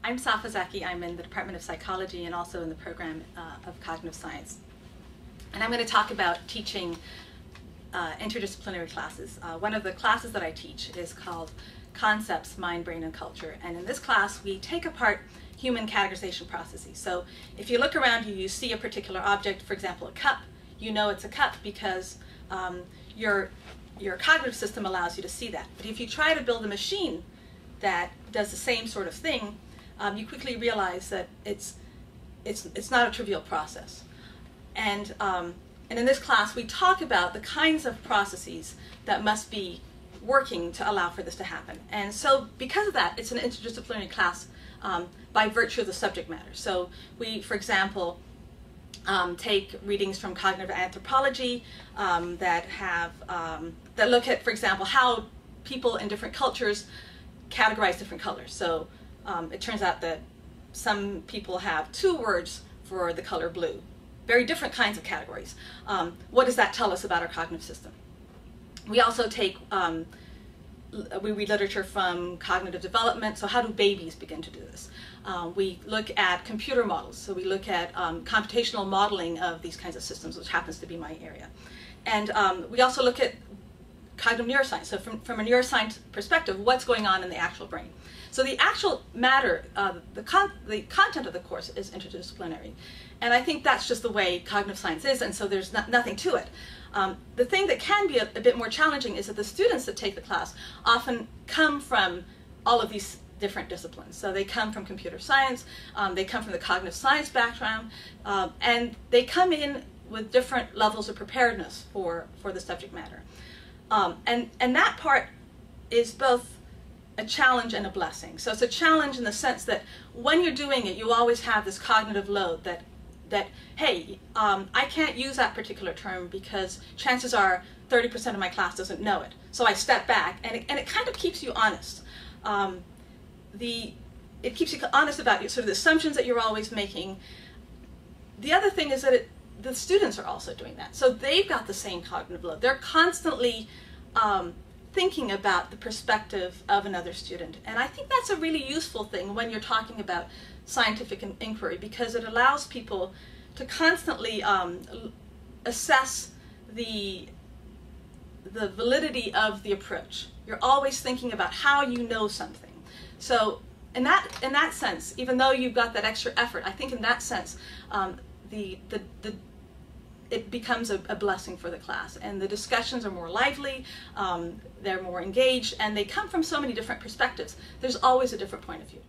I'm Safa Zaki. I'm in the Department of Psychology and also in the program of Cognitive Science. And I'm going to talk about teaching interdisciplinary classes. One of the classes that I teach is called Concepts, Mind, Brain, and Culture. And in this class, we take apart human categorization processes. So if you look around you, you see a particular object, for example, a cup. You know it's a cup because your cognitive system allows you to see that. But if you try to build a machine that does the same sort of thing, you quickly realize that it's not a trivial process. And in this class, we talk about the kinds of processes that must be working to allow for this to happen. And so because of that, it's an interdisciplinary class by virtue of the subject matter. So we, for example, take readings from cognitive anthropology that look at, for example, how people in different cultures categorize different colors. So it turns out that some people have 2 words for the color blue. Very different kinds of categories. What does that tell us about our cognitive system? We also take, we read literature from cognitive development. So how do babies begin to do this? We look at computer models. So we look at computational modeling of these kinds of systems, which happens to be my area. And we also look at cognitive neuroscience. So from a neuroscience perspective, what's going on in the actual brain? So the actual matter, the content of the course is interdisciplinary. And I think that's just the way cognitive science is, and so there's nothing to it. The thing that can be a bit more challenging is that the students that take the class often come from all of these different disciplines. So they come from computer science, they come from the cognitive science background, and they come in with different levels of preparedness for the subject matter. And that part is both a challenge and a blessing. So it's a challenge in the sense that when you're doing it, you always have this cognitive load that hey, I can't use that particular term because chances are 30% of my class doesn't know it. So I step back, and it kind of keeps you honest. It keeps you honest about sort of the assumptions that you're always making. The other thing is that the students are also doing that. So they've got the same cognitive load. They're constantly thinking about the perspective of another student. And I think that's a really useful thing when you're talking about scientific inquiry, because it allows people to constantly assess the validity of the approach. You're always thinking about how you know something. So in that sense, even though you've got that extra effort, I think in that sense, it becomes a blessing for the class, and the discussions are more lively, they're more engaged, and they come from so many different perspectives. There's always a different point of view.